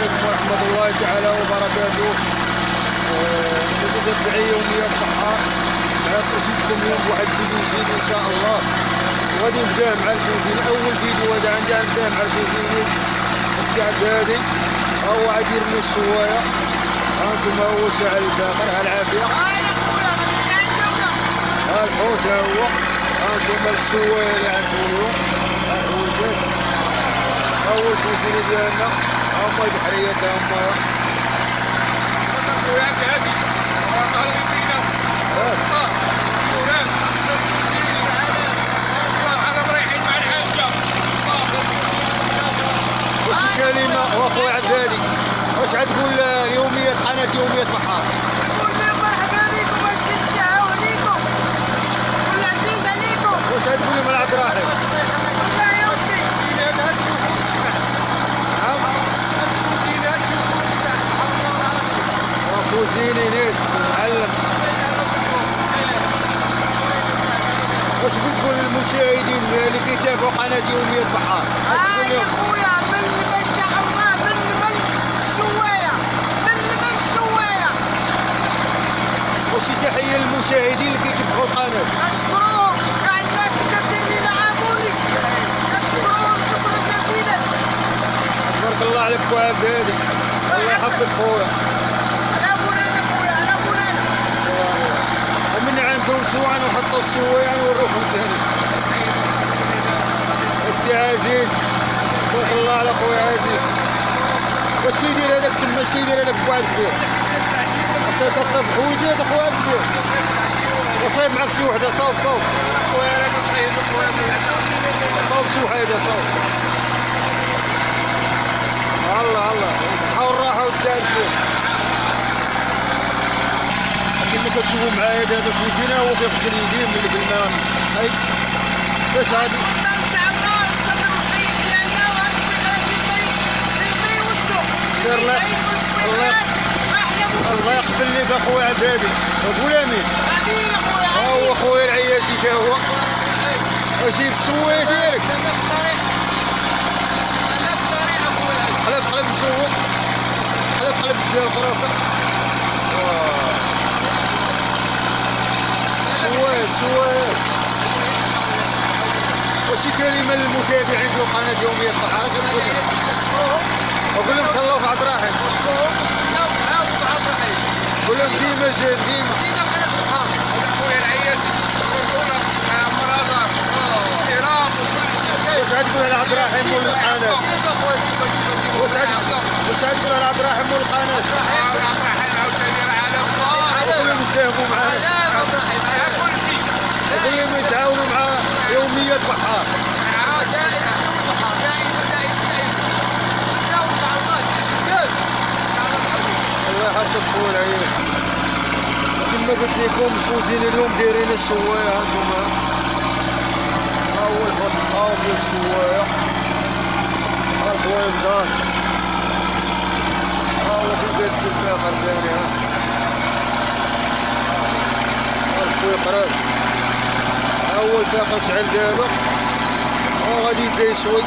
عليكم ورحمة الله تعالى وبركاته. متتبعي يوميات بحار، جيتكم اليوم بواحد الفيديو جديد ان شاء الله. وغادي نبدا مع الكوزين، اول فيديو هذا عندي غنبدا مع الكوزين. السعد هادي ها هو غادير لنا الشوايه، ها انتم هو شاعل الفاخر، ها العافيه، ها الحوت، ها هو، ها انتم الشوايه اللي عزوليهم، ها الحويتات، ها هو الكوزين ديالنا، ها هما البحريات، ها هما خويا عبد هادي الله يبينا رايحين مع الحاجه. واش الكلمه واخويا عبد هادي، واش غتقول اليوميات قناه يوميات بحار؟ نقول لهم مرحبا بكم، هادشي نشاهو عليكم والعزيز عليكم. واش غتقول لهم على عبد الرحيم؟ والله يا ودي هاد تشوفوا الشبع، نعم هاد تشوفوا الشبع سبحان الله العظيم. وكوزيني نيت معلم. واش بتقول للمشاهدين اللي كيتابعوا قناه يوميات بحار؟ يا خويا من شاء الله، من الشوايه، من الشوايه. وشي تحيه للمشاهدين اللي كيتبعوا القناه؟ نشكروهم كاع الناس اللي كدير لينا عاموني، نشكروهم شكرا جزيلا. تبارك الله عليك خويا عبد هادي، الله يحفظك خويا. انا مولانا خويا، انا مولانا. ومن غنبداو نشوعوا ونحطوا الشوايه نوروكم ثاني. السي عزيز تبارك الله على خويا عزيز. واش كيدير هذاك تما، اش كيدير هذاك بواحد كبير؟ اصايب كتصاوب حويجات اخويا كبير، وصايب معاك شي وحده، صاوب خويا راك تخيل خويا صاوب شي وحده صاوب. الله الصحة والراحة والدار الكبير. كما كتشوفوا معايا دابا كوزينه هو كيغسل يديه من بالماء. هاي باش غادي ان شاء الله نصليو القيد ديالنا وغنفيخرات للمي وجدو. سير الله الله يقبل ليك اخويا عبد هادي، وقول امين. امين اخويا. ها هو خويا العياشي تا هو اجيب الشوايه ديالك. انا في الطريق اخويا. قلب الشوايه، قلب الجهه الاخرى. الشوايه. وشي كلمه للمتابعين ديال قناه يوميات بحار كتقول لهم؟ وقول لهم تهلاو في عبد الرحيم، قول لهم ديما جايين ديما خلف البحر. هذا خويا العياشي رجوله مرادر احترام وكل شيء. واش غتقول على عبد الرحيم مول القناه؟ واش غتقول على عبد الرحيم مول القناه؟ عبد الرحيم عاوتاني راه على بخار. وقول لهم يساهموا معنا، عبد الرحيم على كل شيء. وقول لهم يتعاونوا مع يوميات بحار. دائما البحر دائما. نبداو ان شاء الله قدام ان شاء الله. الله يحفظك خويا العياش. كما قلت لكم الكوزين اليوم دايرين الشوايه، ها انتم ها هو الحوت مصاوب ديال الشوايه، ها البويضات، ها هو كي في الفاخر ثاني، ها الفيخرات، ها هو الفاخر شعل دابا، ها غادي يبدا يشوي.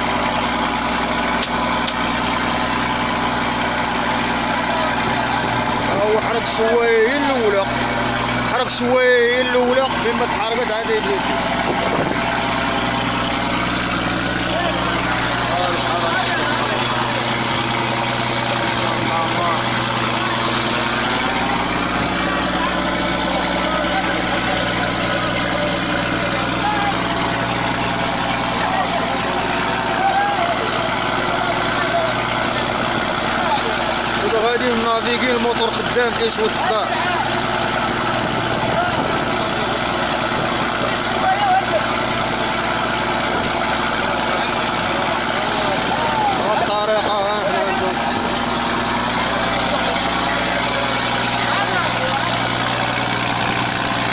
ها هو حرك الشوايه هي الاولى، حرك الشوايه هي الاولى، بما تحركت عاد يبدا يشوي. غادي نافيكي الموتور خدام كيشوت الصداع. الطريقة ها حنا ندوز.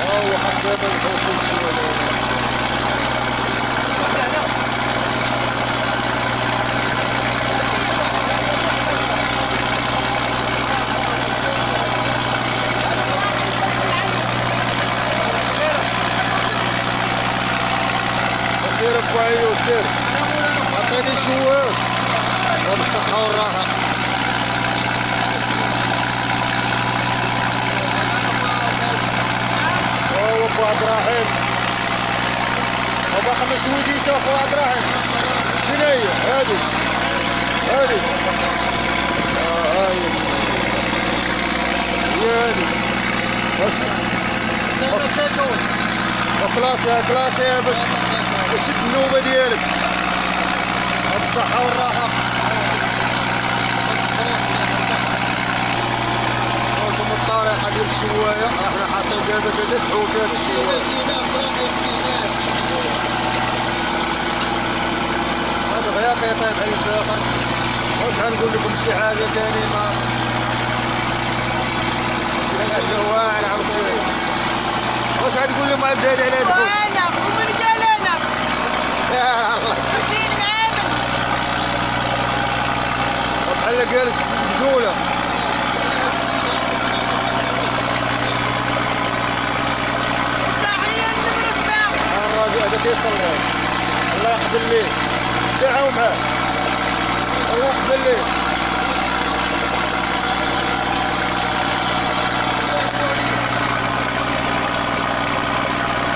ها هو حتى هذا الحوت كلشي سير بوايو سير، عطيني الشوايه وبالصحة والراحة. باقا ما شهوديش اخو عبد الرحيم. فين هي؟ هادي هادي هاي هي هادي واش كلاسي باش تشد النوبه ديالك بالصحه والراحه. هاكم الطريقه ديال الشوايه، احنا حاطين دابا الحوتات الشوايه. هذا غير كيطيب على الفاخر. واش غنقول لكم شي حاجه ثاني؟ ما شي حاجه واعره عاوتاني. واش غتقول لهم عبد هادي على هاد الحوت؟ وانا ومن قال انا سير على الله فكين معامل بحال جالس تكزوله. التحيه لنمر 7. الراجل هذا كيصلي، الله يقبل ليه، دعوا معاه الله يقبل ليه.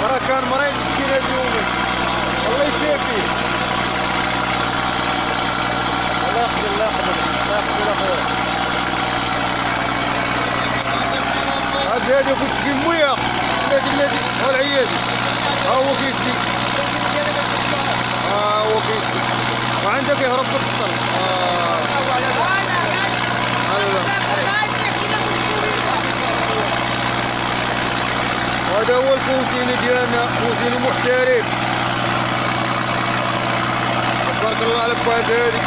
راه كان مريض مسكين هاد اليومين، الله يشافيه. الله يقبل الله يقبل الله يقبل اخويا. عبد هادي كنت سقي مويه بلادي هو العياشي، ها هو كيسقي، ها هو كيسقي وعندك يهرب لك السطل. هذا هو الكوزيني ديالنا، كوزيني محترف تبارك الله على با هادي.